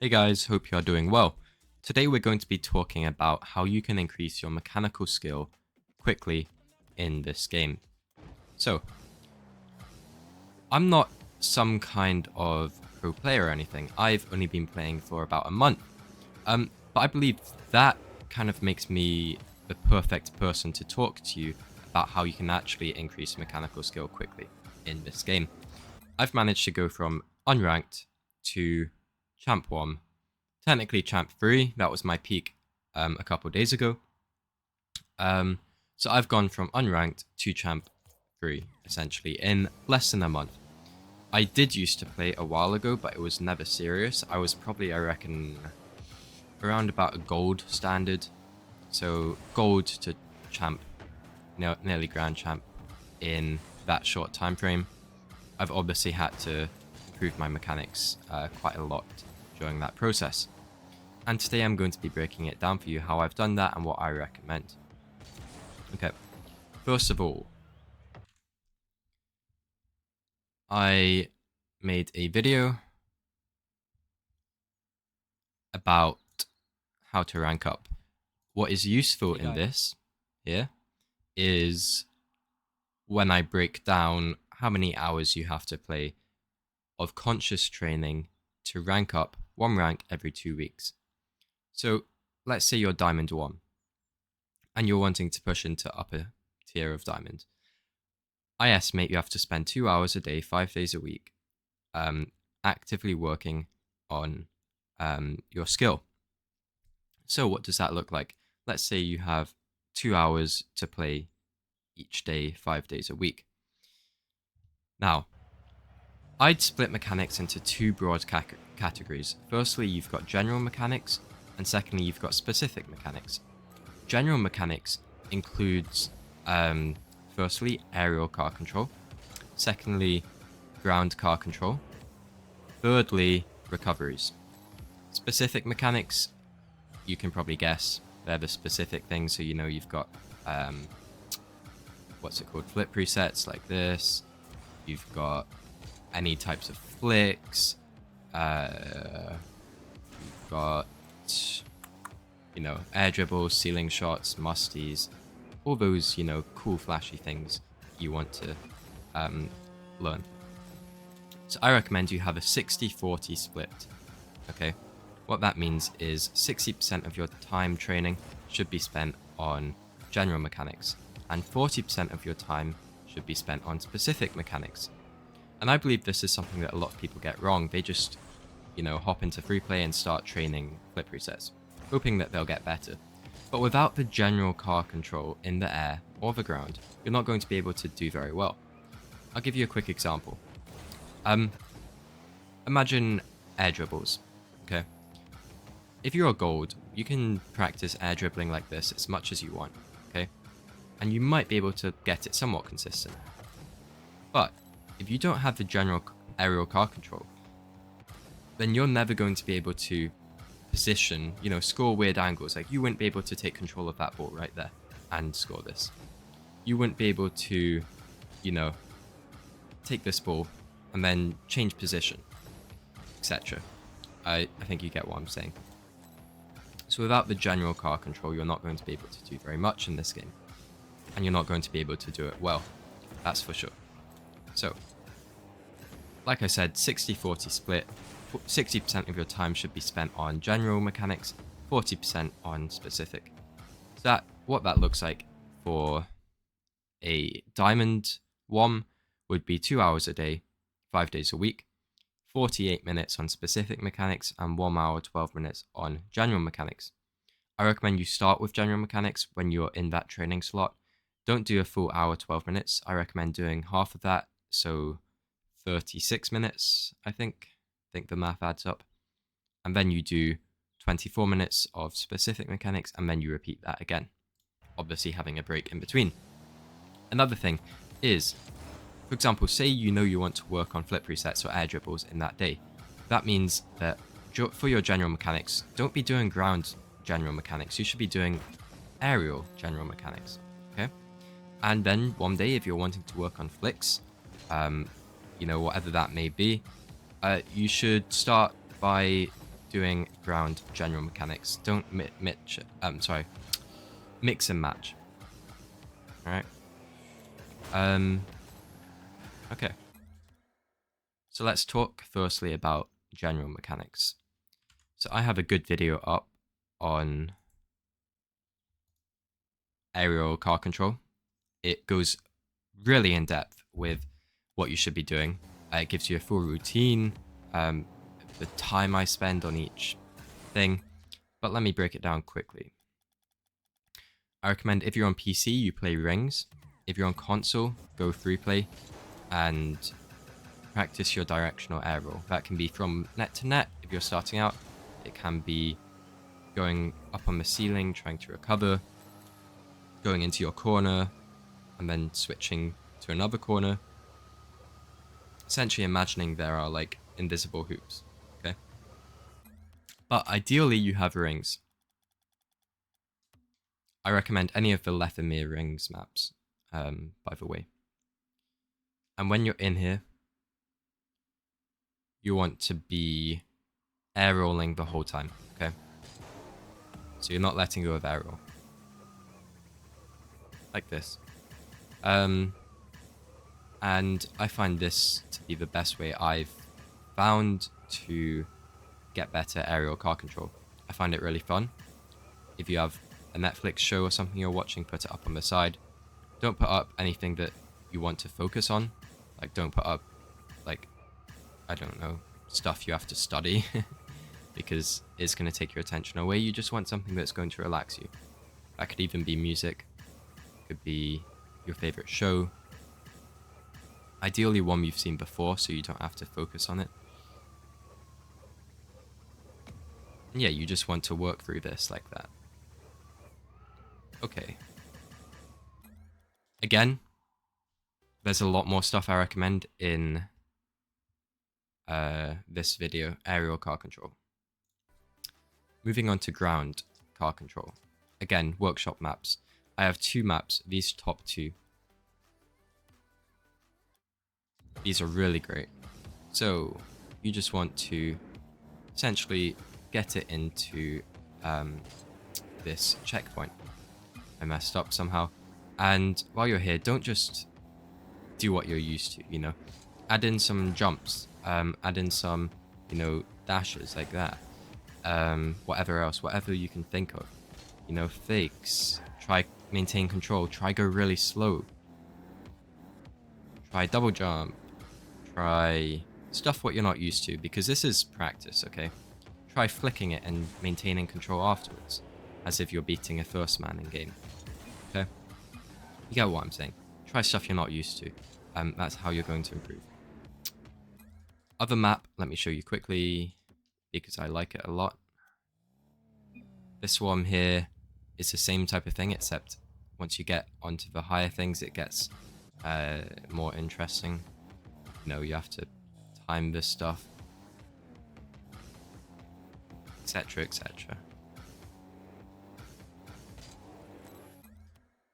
Hey guys, hope you are doing well. Today we're going to be talking about how you can increase your mechanical skill quickly in this game. So, I'm not some kind of pro player or anything. I've only been playing for about a month. But I believe that kind of makes me the perfect person to talk to you about how you can actually increase mechanical skill quickly in this game. I've managed to go from unranked to champ 1, technically champ 3. That was my peak a couple days ago. So I've gone from unranked to champ 3 essentially in less than a month. I did used to play a while ago, but it was never serious. I was probably, I reckon, around about a gold standard. So gold to champ, nearly grand champ in that short time frame. I've obviously had to improve my mechanics quite a lot during that process. And today I'm going to be breaking it down for you how I've done that and what I recommend. Okay, first of all, I made a video about how to rank up. What is useful in this here is when I break down how many hours you have to play of conscious training to rank up 1 rank every 2 weeks. So let's say you're Diamond 1 and you're wanting to push into upper tier of Diamond. I estimate you have to spend 2 hours a day, 5 days a week, actively working on your skill. So what does that look like? Let's say you have 2 hours to play each day, 5 days a week. Now, I'd split mechanics into 2 broad categories. Firstly, you've got general mechanics, and secondly, you've got specific mechanics. General mechanics includes, firstly, aerial car control. Secondly, ground car control. Thirdly, recoveries. Specific mechanics, you can probably guess. They're the specific things, so you know you've got, flip presets like this. You've got any types of flicks. You've got, air dribbles, ceiling shots, musties, all those, cool flashy things you want to learn. So I recommend you have a 60-40 split. Okay, what that means is 60% of your time training should be spent on general mechanics, and 40% of your time should be spent on specific mechanics. And I believe this is something that a lot of people get wrong. They just, hop into free play and start training flip resets, hoping that they'll get better. But without the general car control in the air or the ground, you're not going to be able to do very well. I'll give you a quick example. Imagine air dribbles, okay? If you're a gold, you can practice air dribbling like this as much as you want, okay? And you might be able to get it somewhat consistent. But if you don't have the general aerial car control, then you're never going to be able to position, score weird angles. Like, you wouldn't be able to take control of that ball right there and score this. You wouldn't be able to, take this ball and then change position, etc. I think you get what I'm saying. So without the general car control, you're not going to be able to do very much in this game. And you're not going to be able to do it well. That's for sure. So, like I said, 60-40 split. 60% of your time should be spent on general mechanics, 40% on specific. So what that looks like for a Diamond 1 would be 2 hours a day, 5 days a week, 48 minutes on specific mechanics, and 1 hour, 12 minutes on general mechanics. I recommend you start with general mechanics when you're in that training slot. Don't do a full hour, 12 minutes. I recommend doing half of that, so 36 minutes, I think the math adds up. And then you do 24 minutes of specific mechanics, and then you repeat that again, obviously having a break in between. Another thing is, for example, say you want to work on flip resets or air dribbles in that day. That means that for your general mechanics, don't be doing ground general mechanics. You should be doing aerial general mechanics, okay? And then one day, if you're wanting to work on flicks, whatever that may be, you should start by doing ground general mechanics. Don't mix and match. All right. Okay. So let's talk firstly about general mechanics. So I have a good video up on aerial car control. It goes really in depth with what you should be doing. It gives you a full routine, the time I spend on each thing. But let me break it down quickly. I recommend if you're on PC, you play Rings. If you're on console, go free play and practice your directional air roll. That can be from net to net if you're starting out. It can be going up on the ceiling, trying to recover, going into your corner, and then switching to another corner. Essentially imagining there are like invisible hoops, okay? But ideally you have rings. I recommend any of the Lethamyr Rings maps, by the way. And when you're in here, you want to be air rolling the whole time, okay? So you're not letting go of air roll. Like this. And I find this to be the best way I've found to get better aerial car control. I find it really fun. If you have a Netflix show or something you're watching, put it up on the side. Don't put up anything that you want to focus on. Like, don't put up, like, I don't know, stuff you have to study because it's going to take your attention away. You just want something that's going to relax you. That could even be music. Could be your favorite show. Ideally one you've seen before so you don't have to focus on it. And yeah, you just want to work through this like that. Okay. Again, there's a lot more stuff I recommend in this video, aerial car control. Moving on to ground car control. Again, workshop maps. I have two maps, these top two. These are really great. So you just want to essentially get it into this checkpoint. I messed up somehow. And while you're here, don't just do what you're used to, you know. Add in some jumps, add in some, you know, dashes like that. Whatever else, whatever you can think of. You know, fakes. Try maintain control. Try go really slow. Try double jump. Try stuff what you're not used to, because this is practice, okay? Try flicking it and maintaining control afterwards, as if you're beating a first man in game. Okay? You get what I'm saying. Try stuff you're not used to. That's how you're going to improve. Other map, let me show you quickly, because I like it a lot. This one here is the same type of thing, except once you get onto the higher things, it gets more interesting. You know, you have to time this stuff, etc, etc.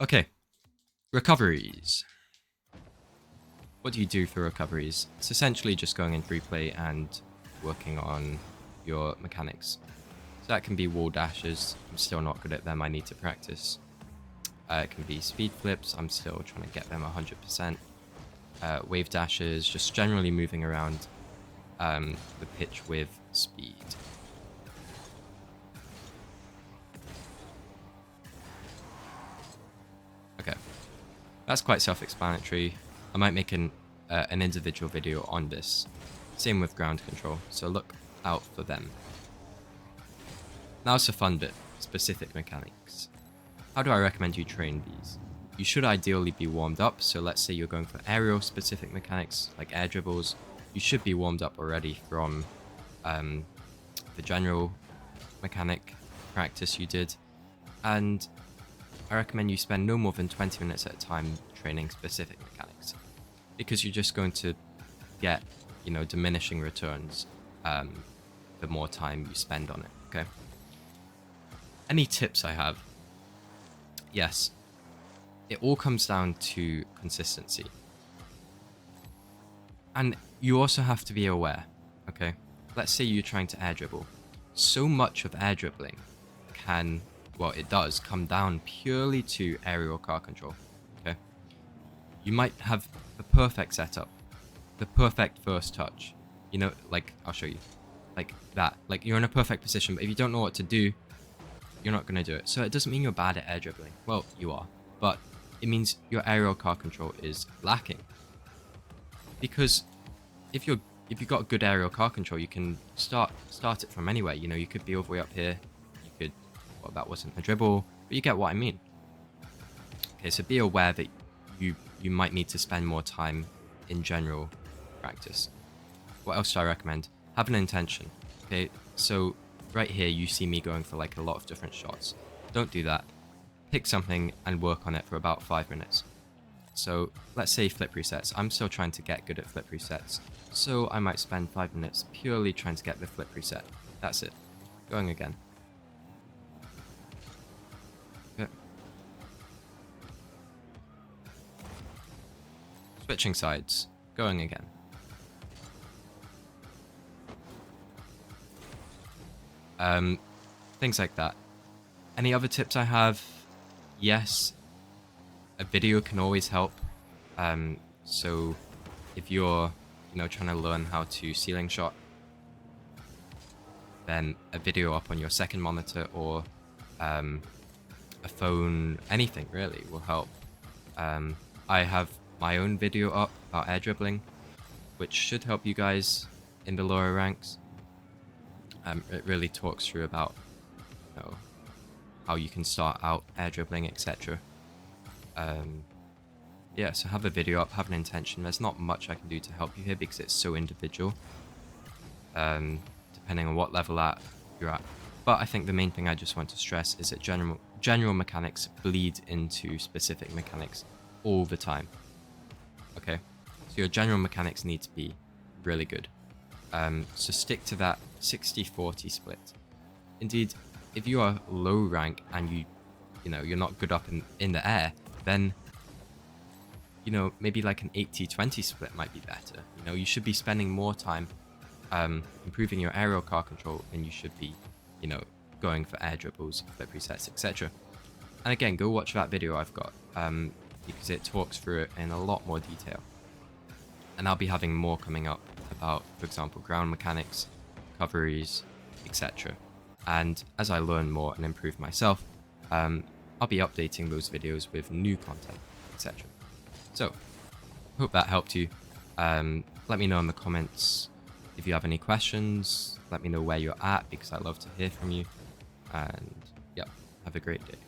Okay, recoveries. What do you do for recoveries? It's essentially just going in free play and working on your mechanics. So that can be wall dashes. I'm still not good at them. I need to practice. It can be speed flips. I'm still trying to get them 100%. Wave dashes, just generally moving around the pitch with speed. Okay, that's quite self-explanatory. I might make an individual video on this. Same with ground control, so look out for them. Now it's the fun bit, specific mechanics. How do I recommend you train these? You should ideally be warmed up, so let's say you're going for aerial specific mechanics, like air dribbles. You should be warmed up already from the general mechanic practice you did. And I recommend you spend no more than 20 minutes at a time training specific mechanics, because you're just going to get, you know, diminishing returns the more time you spend on it, okay? Any tips I have? Yes. It all comes down to consistency. And you also have to be aware, okay? Let's say you're trying to air dribble. so much of air dribbling can, well, it does come down purely to aerial car control. Okay, you might have the perfect setup, the perfect first touch, you know, like I'll show you, like that, like you're in a perfect position, but if you don't know what to do, you're not going to do it. So it doesn't mean you're bad at air dribbling. Well, you are, but it means your aerial car control is lacking. Because if you've got good aerial car control, you can start it from anywhere. You know, you could be all the way up here. You could, well, that wasn't a dribble, but you get what I mean. Okay, so be aware that you might need to spend more time in general practice. What else do I recommend? Have an intention. Okay, so right here you see me going for like a lot of different shots. Don't do that. Pick something and work on it for about 5 minutes. So let's say flip resets. I'm still trying to get good at flip resets, so I might spend 5 minutes purely trying to get the flip reset. That's it. Going again. Okay. Switching sides. Going again. Things like that. Any other tips I have? Yes, a video can always help. So if you're, you know, trying to learn how to ceiling shot, then a video up on your second monitor or a phone, anything really will help. I have my own video up about air dribbling, which should help you guys in the lower ranks. It really talks through about, you know, how you can start out air dribbling, etc. Yeah, so have a video up, have an intention. There's not much I can do to help you here because it's so individual, depending on what level you're at. But I think the main thing I just want to stress is that general mechanics bleed into specific mechanics all the time. Okay, so your general mechanics need to be really good. So stick to that 60-40 split. Indeed, if you are low rank and you know, you're not good up in the air, then, you know, maybe like an 80-20 split might be better. You know, you should be spending more time improving your aerial car control than you should be, you know, going for air dribbles, flip resets, etc. And again, go watch that video I've got, because it talks through it in a lot more detail. And I'll be having more coming up about, for example, ground mechanics, recoveries, etc. And as I learn more and improve myself, I'll be updating those videos with new content, etc. So, hope that helped you. Let me know in the comments if you have any questions. Let me know where you're at because I love to hear from you. And yeah, have a great day.